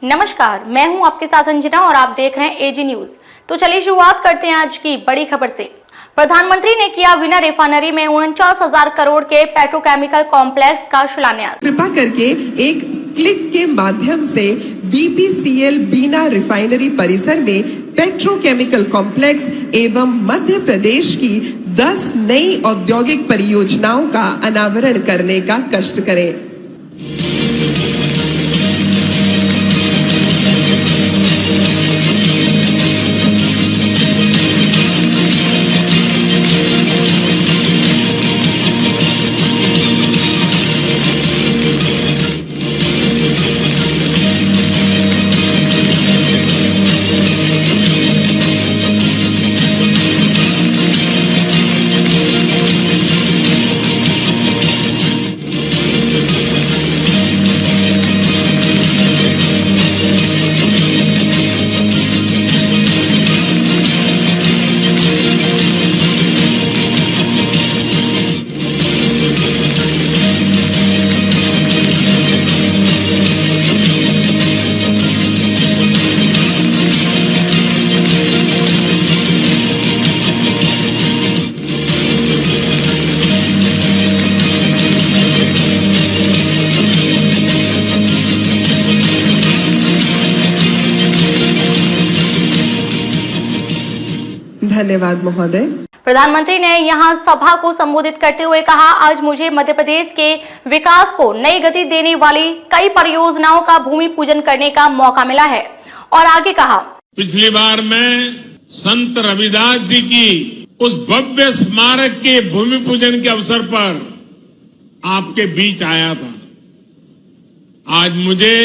नमस्कार, मैं हूं आपके साथ अंजना और आप देख रहे हैं एजी न्यूज। तो चलिए शुरुआत करते हैं आज की बड़ी खबर से। प्रधानमंत्री ने किया बिना रिफाइनरी में 49,000 करोड़ के पेट्रोकेमिकल कॉम्प्लेक्स का शिलान्यास। कृपा करके एक क्लिक के माध्यम से बीपीसीएल बीना रिफाइनरी परिसर में पेट्रोकेमिकल कॉम्प्लेक्स एवं मध्य प्रदेश की 10 नई औद्योगिक परियोजनाओं का अनावरण करने का कष्ट करें। धन्यवाद महोदय। प्रधानमंत्री ने यहां सभा को संबोधित करते हुए कहा, आज मुझे मध्य प्रदेश के विकास को नई गति देने वाली कई परियोजनाओं का भूमि पूजन करने का मौका मिला है। और आगे कहा, पिछली बार मैं संत रविदास जी की उस भव्य स्मारक के भूमि पूजन के अवसर पर आपके बीच आया था। आज मुझे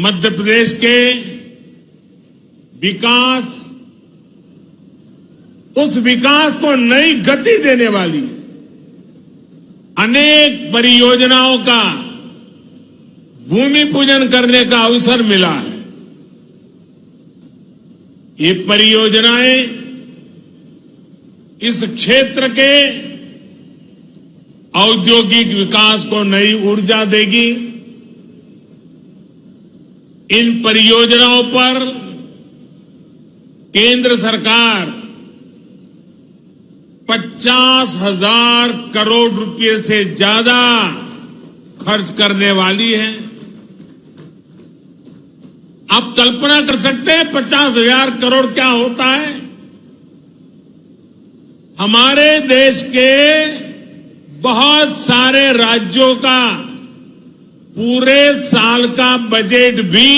मध्य प्रदेश के विकास, उस विकास को नई गति देने वाली अनेक परियोजनाओं का भूमि पूजन करने का अवसर मिला है। ये परियोजनाएं इस क्षेत्र के औद्योगिक विकास को नई ऊर्जा देगी। इन परियोजनाओं पर केंद्र सरकार 50,000 करोड़ रुपए से ज्यादा खर्च करने वाली है। आप कल्पना कर सकते हैं 50,000 करोड़ क्या होता है? हमारे देश के बहुत सारे राज्यों का पूरे साल का बजट भी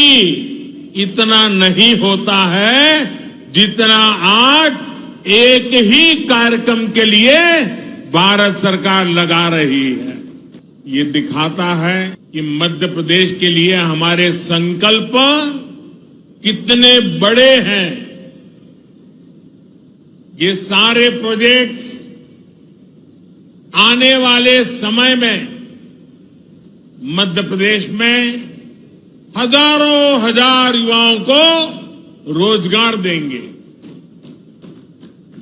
इतना नहीं होता है जितना आज एक ही कार्यक्रम के लिए भारत सरकार लगा रही है। ये दिखाता है कि मध्य प्रदेश के लिए हमारे संकल्प कितने बड़े हैं। ये सारे प्रोजेक्ट्स आने वाले समय में मध्य प्रदेश में हजारों हजार युवाओं को रोजगार देंगे।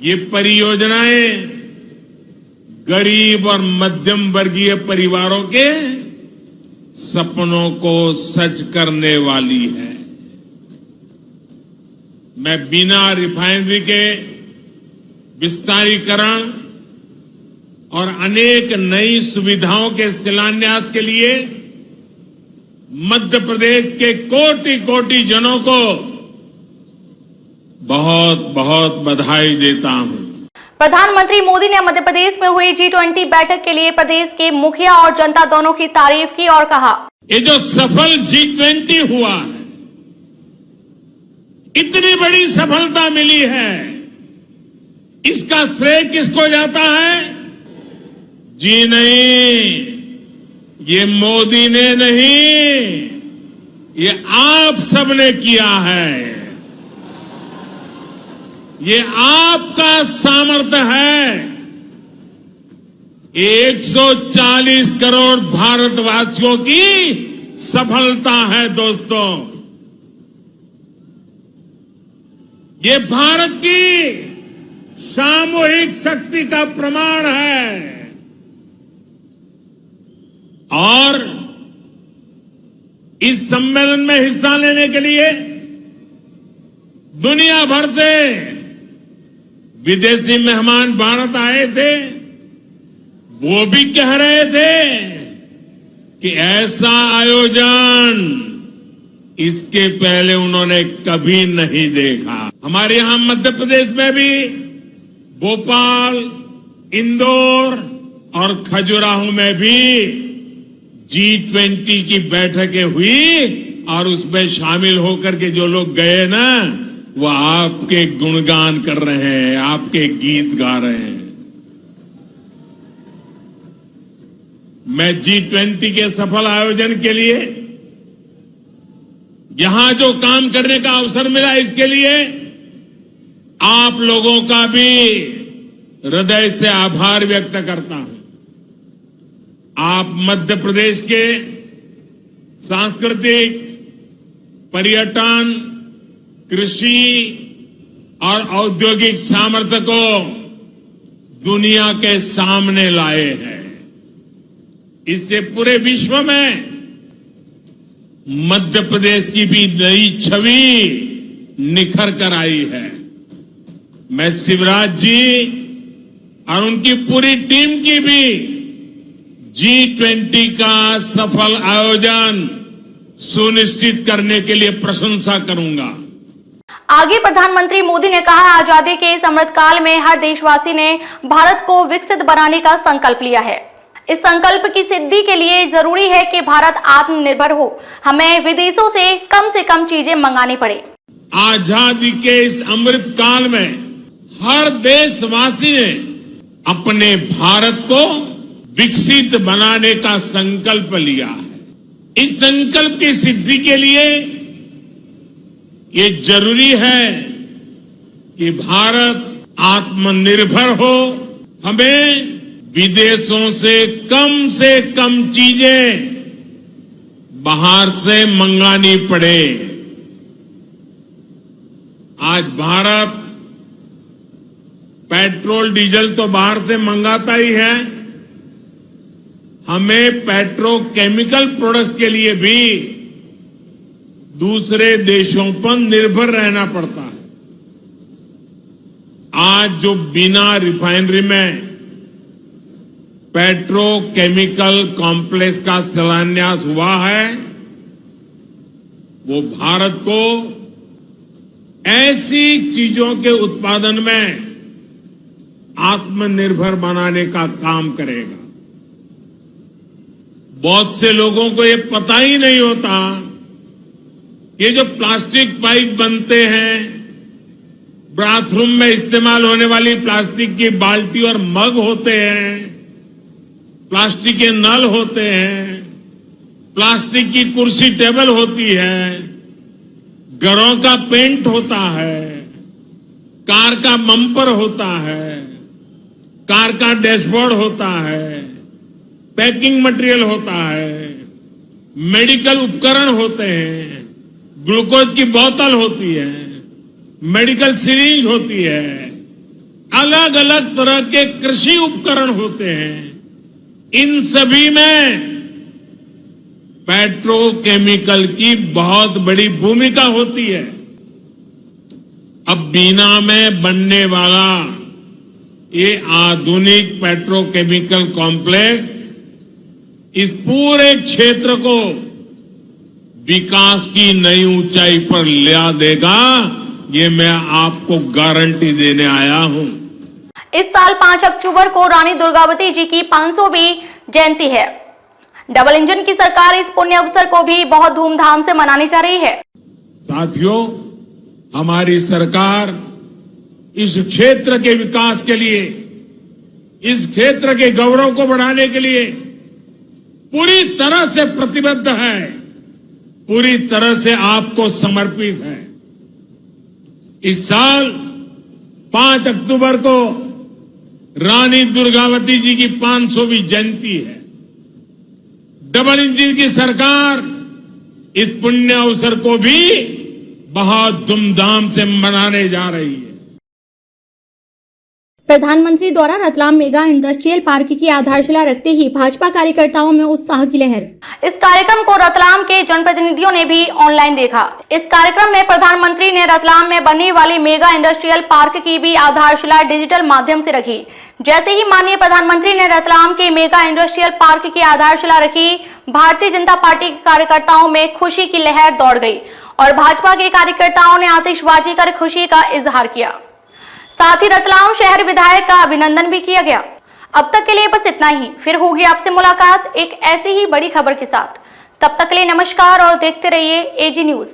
ये परियोजनाएं गरीब और मध्यम वर्गीय परिवारों के सपनों को सच करने वाली है। मैं बिना रिफाइनरी के विस्तारीकरण और अनेक नई सुविधाओं के शिलान्यास के लिए मध्य प्रदेश के कोटि कोटि जनों को बहुत बहुत बधाई देता हूं। प्रधानमंत्री मोदी ने मध्य प्रदेश में हुई G20 बैठक के लिए प्रदेश के मुखिया और जनता दोनों की तारीफ की और कहा, ये जो सफल G20 हुआ है, इतनी बड़ी सफलता मिली है, इसका श्रेय किसको जाता है? जी नहीं, ये मोदी ने नहीं, ये आप सबने किया है। ये आपका सामर्थ्य है। 140 करोड़ भारतवासियों की सफलता है दोस्तों। ये भारत की सामूहिक शक्ति का प्रमाण है। और इस सम्मेलन में हिस्सा लेने के लिए दुनिया भर से विदेशी मेहमान भारत आए थे। वो भी कह रहे थे कि ऐसा आयोजन इसके पहले उन्होंने कभी नहीं देखा। हमारे यहां मध्य प्रदेश में भी भोपाल, इंदौर और खजुराहो में भी G20 की बैठकें हुई और उसमें शामिल होकर के जो लोग गए ना, वो आपके गुणगान कर रहे हैं, आपके गीत गा रहे हैं। मैं G20 के सफल आयोजन के लिए यहां जो काम करने का अवसर मिला, इसके लिए आप लोगों का भी हृदय से आभार व्यक्त करता हूं। आप मध्य प्रदेश के सांस्कृतिक, पर्यटन, कृषि और औद्योगिक सामर्थ्य को दुनिया के सामने लाए हैं। इससे पूरे विश्व में मध्य प्रदेश की भी नई छवि निखर कर आई है। मैं शिवराज जी और उनकी पूरी टीम की भी G20 का सफल आयोजन सुनिश्चित करने के लिए प्रशंसा करूंगा। आगे प्रधानमंत्री मोदी ने कहा, आजादी के इस अमृत काल में हर देशवासी ने भारत को विकसित बनाने का संकल्प लिया है। इस संकल्प की सिद्धि के लिए जरूरी है कि भारत आत्मनिर्भर हो। हमें विदेशों से कम चीजें मंगानी पड़े। आजादी के इस अमृत काल में हर देशवासी ने अपने भारत को विकसित बनाने का संकल्प लिया है। इस संकल्प की सिद्धि के लिए ये जरूरी है कि भारत आत्मनिर्भर हो। हमें विदेशों से कम चीजें बाहर से मंगानी पड़े। आज भारत पेट्रोल डीजल तो बाहर से मंगाता ही है, हमें पेट्रोकेमिकल प्रोडक्ट्स के लिए भी दूसरे देशों पर निर्भर रहना पड़ता है। आज जो बिना रिफाइनरी में पेट्रोकेमिकल कॉम्प्लेक्स का शिलान्यास हुआ है, वो भारत को ऐसी चीजों के उत्पादन में आत्मनिर्भर बनाने का काम करेगा। बहुत से लोगों को ये पता ही नहीं होता, ये जो प्लास्टिक पाइप बनते हैं, बाथरूम में इस्तेमाल होने वाली प्लास्टिक की बाल्टी और मग होते हैं, प्लास्टिक के नल होते हैं, प्लास्टिक की कुर्सी टेबल होती है, घरों का पेंट होता है, कार का बम्पर होता है, कार का डैशबोर्ड होता है, पैकिंग मटेरियल होता है, मेडिकल उपकरण होते हैं, ग्लूकोज की बोतल होती है, मेडिकल सिरिंज होती है, अलग अलग तरह के कृषि उपकरण होते हैं। इन सभी में पेट्रोकेमिकल की बहुत बड़ी भूमिका होती है। अब बीना में बनने वाला ये आधुनिक पेट्रोकेमिकल कॉम्प्लेक्स इस पूरे क्षेत्र को विकास की नई ऊंचाई पर ले देगा, ये मैं आपको गारंटी देने आया हूं। इस साल 5 अक्टूबर को रानी दुर्गावती जी की 500वीं जयंती है। डबल इंजन की सरकार इस पुण्य अवसर को भी बहुत धूमधाम से मनाने जा रही है। साथियों, हमारी सरकार इस क्षेत्र के विकास के लिए, इस क्षेत्र के गौरव को बढ़ाने के लिए पूरी तरह से प्रतिबद्ध है, पूरी तरह से आपको समर्पित है। इस साल 5 अक्टूबर को रानी दुर्गावती जी की 500वीं जयंती है। डबल इंजन की सरकार इस पुण्य अवसर को भी बहुत धूमधाम से मनाने जा रही है। प्रधानमंत्री द्वारा रतलाम मेगा इंडस्ट्रियल पार्क की आधारशिला रखते ही भाजपा कार्यकर्ताओं में उत्साह की लहर। इस कार्यक्रम को रतलाम के जनप्रतिनिधियों ने भी ऑनलाइन देखा। इस कार्यक्रम में प्रधानमंत्री ने रतलाम में बनने वाली मेगा इंडस्ट्रियल पार्क की भी आधारशिला डिजिटल माध्यम से रखी। जैसे ही माननीय प्रधानमंत्री ने रतलाम के मेगा इंडस्ट्रियल पार्क की आधारशिला रखी, भारतीय जनता पार्टी के कार्यकर्ताओं में खुशी की लहर दौड़ गई और भाजपा के कार्यकर्ताओं ने आतिशबाजी कर खुशी का इजहार किया। साथ ही रतलाम शहर विधायक का अभिनंदन भी किया गया। अब तक के लिए बस इतना ही, फिर होगी आपसे मुलाकात एक ऐसी ही बड़ी खबर के साथ। तब तक के लिए नमस्कार और देखते रहिए एजी न्यूज।